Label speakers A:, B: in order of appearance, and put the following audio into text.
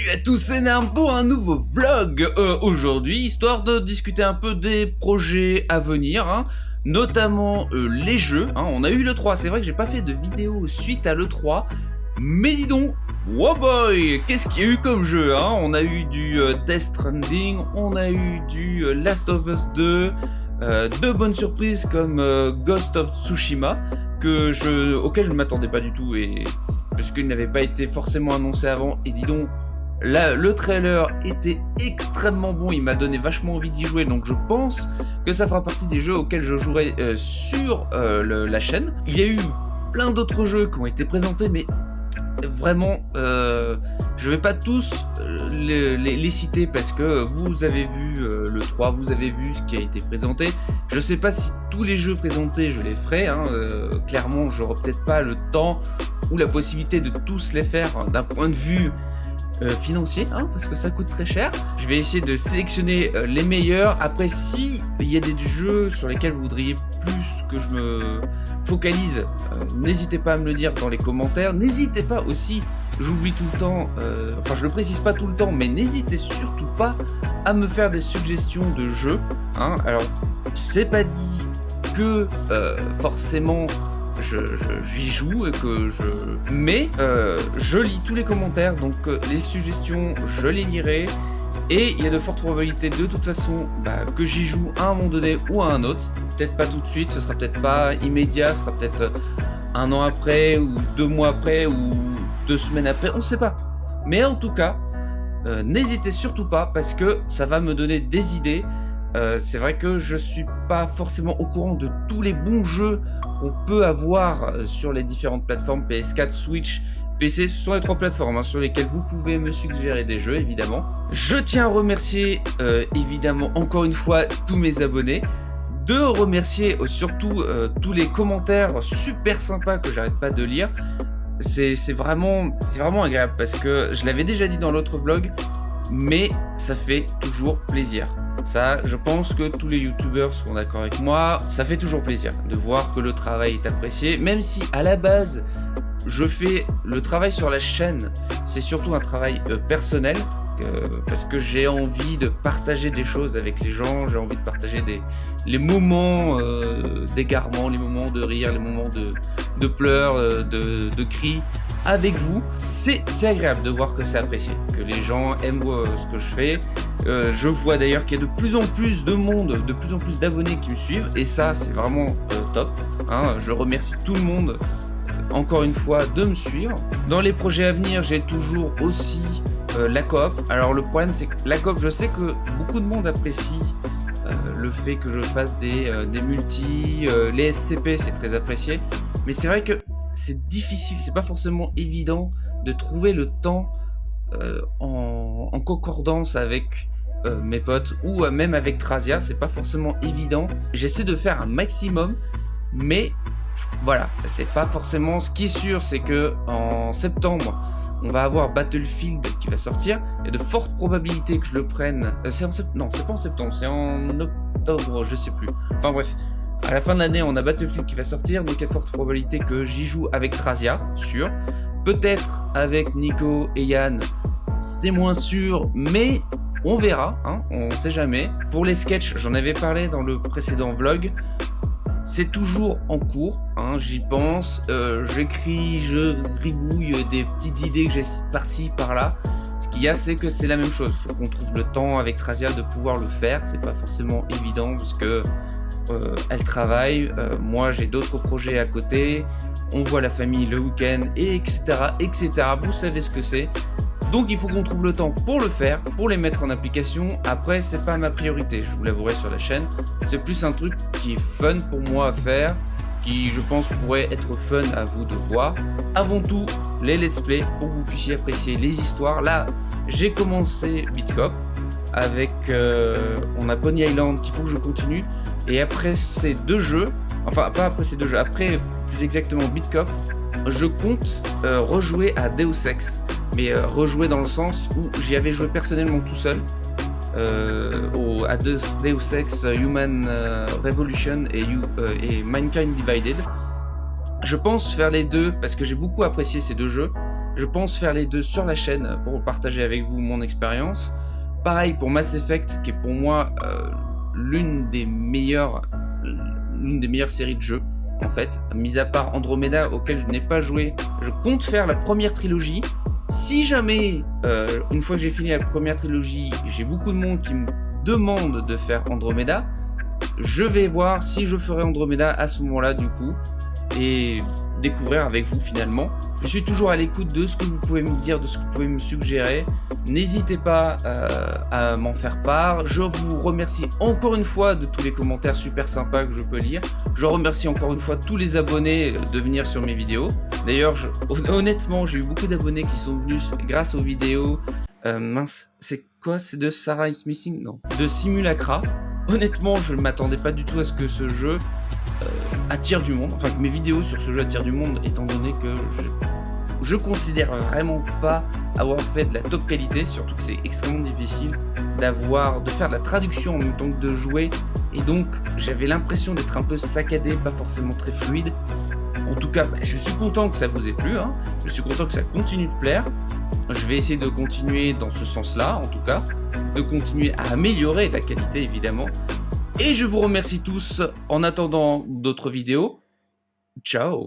A: Salut à tous, c'est Narm pour un nouveau vlog aujourd'hui, histoire de discuter un peu des projets à venir, notamment les jeux. On a eu l'E3, c'est vrai que j'ai pas fait de vidéo suite à l'E3, mais dis donc, wow boy, qu'est-ce qu'il y a eu comme jeu, On a eu du Death Stranding, on a eu du Last of Us 2, de bonnes surprises comme Ghost of Tsushima, auquel je ne m'attendais pas du tout, puisqu'il n'avait pas été forcément annoncé avant, et dis donc, là, le trailer était extrêmement bon, il m'a donné vachement envie d'y jouer, donc je pense que ça fera partie des jeux auxquels je jouerai sur la chaîne. Il y a eu plein d'autres jeux qui ont été présentés, mais vraiment, je vais pas tous les citer parce que vous avez vu le 3, vous avez vu ce qui a été présenté. Je sais pas si tous les jeux présentés je les ferai, clairement j'aurai peut-être pas le temps ou la possibilité de tous les faire d'un point de vue financier, parce que ça coûte très cher. Je vais essayer de sélectionner les meilleurs. Après, si il y a des jeux sur lesquels vous voudriez plus que je me focalise, n'hésitez pas à me le dire dans les commentaires. N'hésitez pas aussi, j'oublie tout le temps, enfin je le précise pas tout le temps, mais n'hésitez surtout pas à me faire des suggestions de jeux, Alors, c'est pas dit que forcément j'y joue et mais je lis tous les commentaires, donc les suggestions je les lirai, et il y a de fortes probabilités de toute façon que j'y joue à un moment donné ou à un autre. Peut-être pas tout de suite, ce sera peut-être pas immédiat, ce sera peut-être un an après ou 2 mois après ou 2 semaines après, on sait pas. Mais en tout cas, n'hésitez surtout pas parce que ça va me donner des idées. C'est vrai que je suis pas forcément au courant de tous les bons jeux qu'on peut avoir sur les différentes plateformes PS4, Switch, PC. Ce sont les 3 plateformes sur lesquelles vous pouvez me suggérer des jeux, évidemment. Je tiens à remercier évidemment encore une fois tous mes abonnés, de remercier surtout tous les commentaires super sympas que j'arrête pas de lire. C'est vraiment agréable parce que je l'avais déjà dit dans l'autre vlog, mais ça fait toujours plaisir. Ça, je pense que tous les youtubeurs seront d'accord avec moi, ça fait toujours plaisir de voir que le travail est apprécié, même si à la base, je fais le travail sur la chaîne, c'est surtout un travail personnel, parce que j'ai envie de partager des choses avec les gens, j'ai envie de partager les moments d'égarement, les moments de rire, les moments de pleurs, de cris avec vous. C'est agréable de voir que c'est apprécié, que les gens aiment ce que je fais. Je vois d'ailleurs qu'il y a de plus en plus de monde, de plus en plus d'abonnés qui me suivent, et ça c'est vraiment top. Je remercie tout le monde encore une fois de me suivre. Dans les projets à venir, j'ai toujours aussi la coop. Alors le problème c'est que la coop, je sais que beaucoup de monde apprécie le fait que je fasse des multis, les SCP c'est très apprécié, mais c'est vrai que c'est difficile, c'est pas forcément évident de trouver le temps en concordance avec mes potes ou même avec Trazia, c'est pas forcément évident. J'essaie de faire un maximum, mais voilà, c'est pas forcément. Ce qui est sûr, c'est que en septembre, on va avoir Battlefield qui va sortir. Il y a de fortes probabilités que je le prenne. Non, c'est pas en septembre, c'est en octobre, je sais plus. Enfin bref, à la fin de l'année, on a Battlefield qui va sortir, donc il y a de fortes probabilités que j'y joue avec Trazia, sûr. Peut-être avec Nico et Yann, c'est moins sûr, mais on verra, on sait jamais. Pour les sketchs, j'en avais parlé dans le précédent vlog. C'est toujours en cours, j'y pense, j'écris, je gribouille des petites idées que j'ai par-ci, par-là. Ce qu'il y a, c'est que c'est la même chose, il faut qu'on trouve le temps avec Trazia de pouvoir le faire, c'est pas forcément évident parce que elle travaille, moi j'ai d'autres projets à côté, on voit la famille le week-end, etc., etc. Vous savez ce que c'est. Donc il faut qu'on trouve le temps pour le faire, pour les mettre en application. Après, c'est pas ma priorité, je vous l'avouerai sur la chaîne. C'est plus un truc qui est fun pour moi à faire, qui je pense pourrait être fun à vous de voir. Avant tout, les let's play, pour que vous puissiez apprécier les histoires. Là, j'ai commencé Beat Cop, avec, on a Pony Island qu'il faut que je continue. Et après ces 2 jeux, enfin pas après ces 2 jeux, après plus exactement Beat Cop, je compte rejouer à Deus Ex. Mais rejouer dans le sens où j'y avais joué personnellement tout seul à Deus Ex Human Revolution et Mankind Divided. Je pense faire les deux parce que j'ai beaucoup apprécié ces 2 jeux. Je pense faire les deux sur la chaîne pour partager avec vous mon expérience. Pareil pour Mass Effect, qui est pour moi l'une des meilleures séries de jeux, en fait. Mis à part Andromeda, auquel je n'ai pas joué, je compte faire la première trilogie. Si jamais, une fois que j'ai fini la première trilogie, j'ai beaucoup de monde qui me demande de faire Andromeda, je vais voir si je ferai Andromeda à ce moment-là, du coup, et découvrir avec vous finalement. Je suis toujours à l'écoute de ce que vous pouvez me dire, de ce que vous pouvez me suggérer. N'hésitez pas à m'en faire part. Je vous remercie encore une fois de tous les commentaires super sympas que je peux lire. Je remercie encore une fois tous les abonnés de venir sur mes vidéos. D'ailleurs, honnêtement, j'ai eu beaucoup d'abonnés qui sont venus grâce aux vidéos. Mince, c'est quoi? C'est de Sarah is Missing? Non. De Simulacra. Honnêtement, je ne m'attendais pas du tout à ce que ce jeu attire du monde, enfin que mes vidéos sur ce jeu attirent du monde, étant donné que je considère vraiment pas avoir fait de la top qualité, surtout que c'est extrêmement difficile de faire de la traduction en même temps que de jouer, et donc j'avais l'impression d'être un peu saccadé, pas forcément très fluide. En tout cas, je suis content que ça vous ait plu, hein. Je suis content que ça continue de plaire. Je vais essayer de continuer dans ce sens-là, en tout cas, de continuer à améliorer la qualité, évidemment. Et je vous remercie tous en attendant d'autres vidéos. Ciao!